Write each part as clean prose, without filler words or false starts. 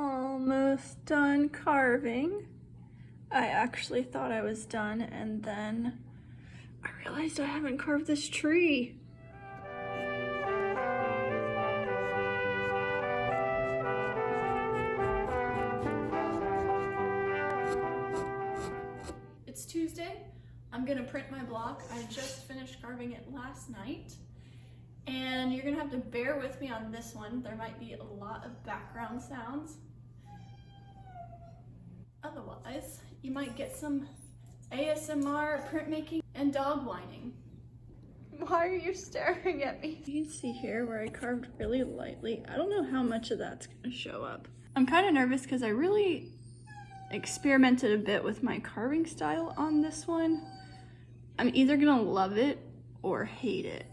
Almost done carving. I actually thought I was done, and then I realized I haven't carved this tree. It's Tuesday. I'm gonna print my block. I just finished carving it last night. And you're gonna have to bear with me on this one. There might be a lot of background sounds. Otherwise, you might get some ASMR, printmaking, and dog whining. Why are you staring at me? You can see here where I carved really lightly. I don't know how much of that's gonna show up. I'm kind of nervous because I really experimented a bit with my carving style on this one. I'm either gonna love it or hate it.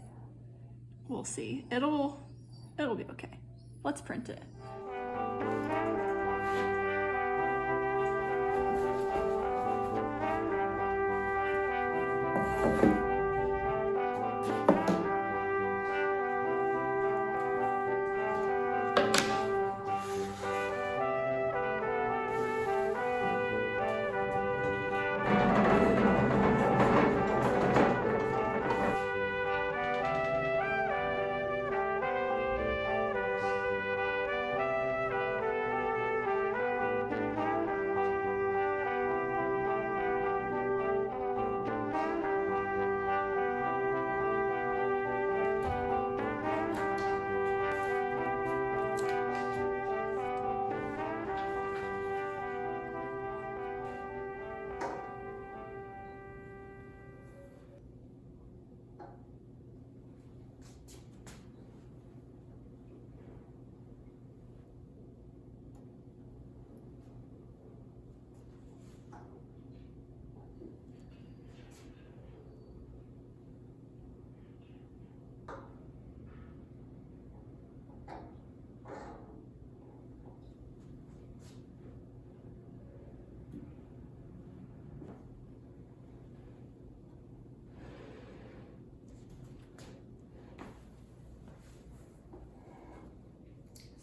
We'll see. It'll be okay. Let's print it.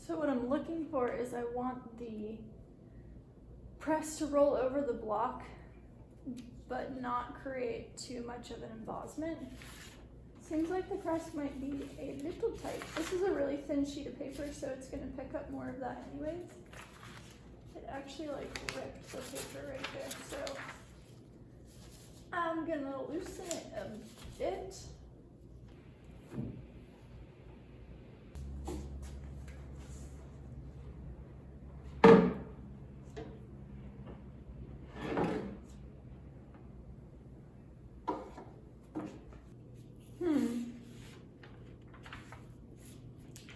So what I'm looking for is I want the press to roll over the block, but not create too much of an embossment. Seems like the press might be a little tight. This is a really thin sheet of paper, so it's gonna pick up more of that anyways. It actually like ripped the paper right there, so I'm gonna loosen it a bit.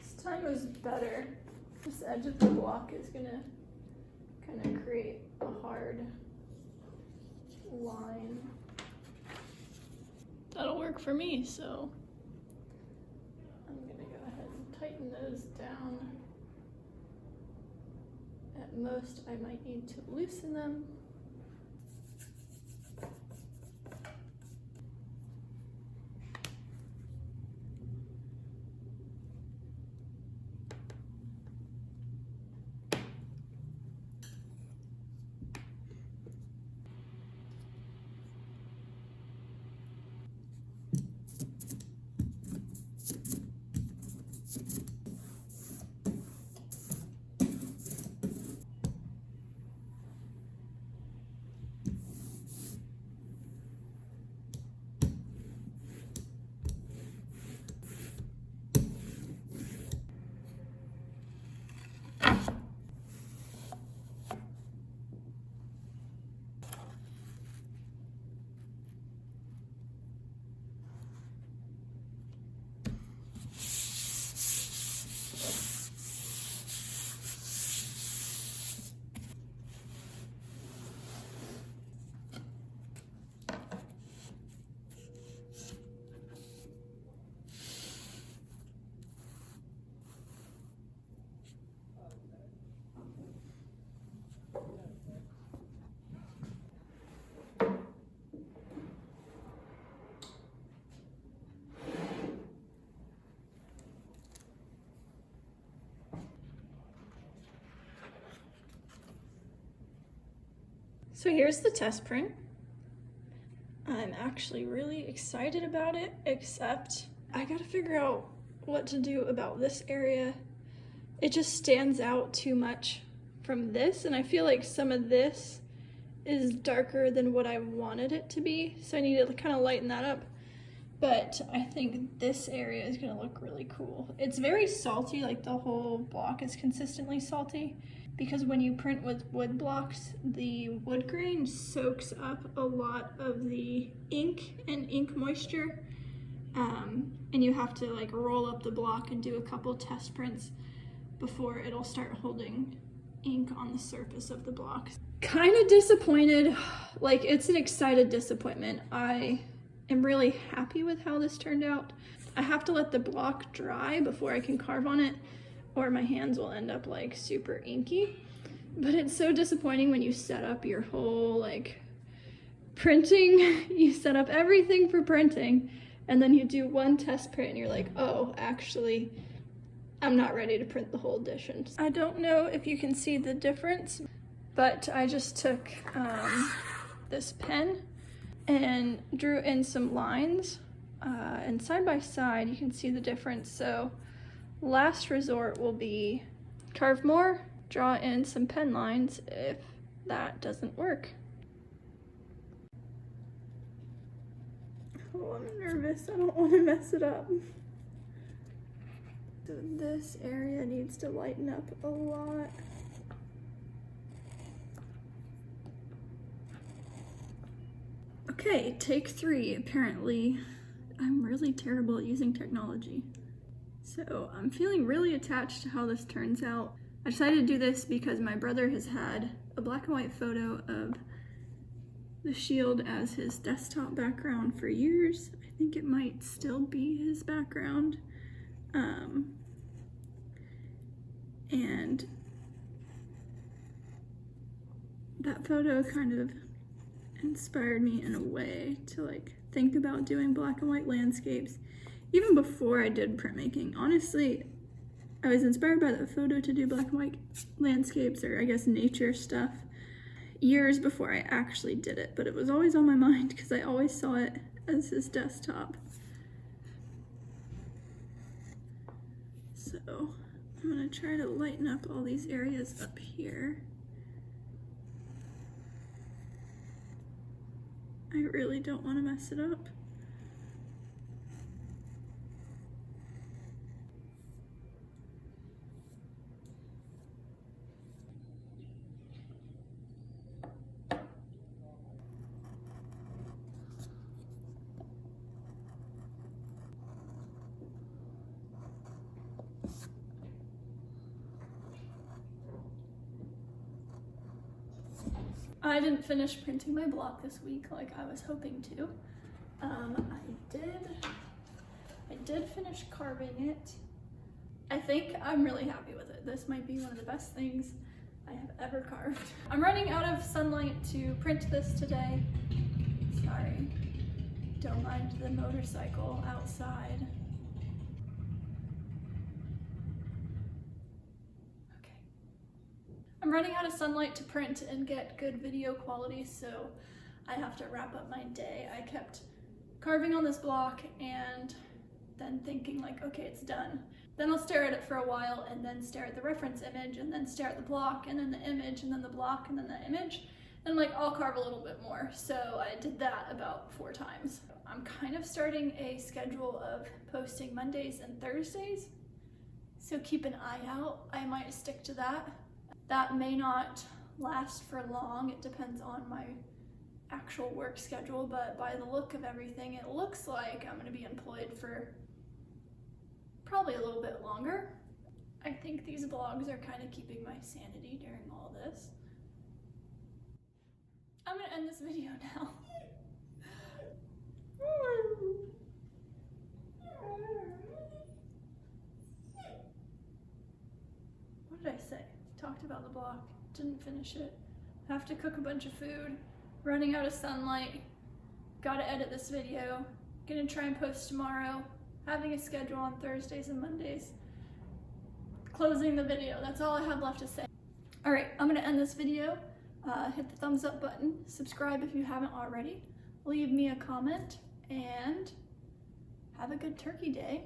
This time was better. This edge of the block is gonna kind of create a hard line. That'll work for me, so I'm gonna go ahead and tighten those down. At most, I might need to loosen them. So here's the test print. I'm actually really excited about it, except I gotta figure out what to do about this area. It just stands out too much from this, and I feel like some of this is darker than what I wanted it to be, so I need to kind of lighten that up. But I think this area is gonna look really cool. It's very salty, like the whole block is consistently salty, because when you print with wood blocks, the wood grain soaks up a lot of the ink and ink moisture, and you have to like roll up the block and do a couple test prints before it'll start holding ink on the surface of the block. Kind of disappointed, like it's an excited disappointment. I am really happy with how this turned out. I have to let the block dry before I can carve on it, or my hands will end up like super inky. But it's so disappointing when you set up your whole like printing, you set up everything for printing, and then you do one test print and you're like, oh, actually, I'm not ready to print the whole edition. I don't know if you can see the difference, but I just took this pen and drew in some lines, and side by side you can see the difference. So last resort will be carve more, draw in some pen lines if that doesn't work. Oh, I'm nervous. I don't want to mess it up. So this area needs to lighten up a lot. Okay, take 3. Apparently, I'm really terrible at using technology. So I'm feeling really attached to how this turns out. I decided to do this because my brother has had a black and white photo of the shield as his desktop background for years. I think it might still be his background. And that photo kind of inspired me in a way to like think about doing black and white landscapes even before I did printmaking. Honestly, I was inspired by that photo to do black and white landscapes, or I guess nature stuff, years before I actually did it, but it was always on my mind because I always saw it as his desktop. So I'm gonna try to lighten up all these areas up here. I really don't want to mess it up. I didn't finish printing my block this week like I was hoping to. I did finish carving it. I think I'm really happy with it. This might be one of the best things I have ever carved. I'm running out of sunlight to print this today. Sorry. Don't mind the motorcycle outside. I'm running out of sunlight to print and get good video quality, so I have to wrap up my day. I kept carving on this block and then thinking like, okay, it's done. Then I'll stare at it for a while and then stare at the reference image and then stare at the block and then the image and then the block and then the image. And I'm like, I'll carve a little bit more. So I did that about 4 times. I'm kind of starting a schedule of posting Mondays and Thursdays, so keep an eye out. I might stick to that. That may not last for long. It depends on my actual work schedule, but by the look of everything, it looks like I'm gonna be employed for probably a little bit longer. I think these vlogs are kind of keeping my sanity during all this. I'm gonna end this video now. What did I say? Talked about the block, didn't finish it. Have to cook a bunch of food, running out of sunlight, gotta edit this video, gonna try and post tomorrow, having a schedule on Thursdays and Mondays, closing the video. That's all I have left to say. All right, I'm gonna end this video. hit the thumbs up button, subscribe if you haven't already, leave me a comment, and have a good turkey day.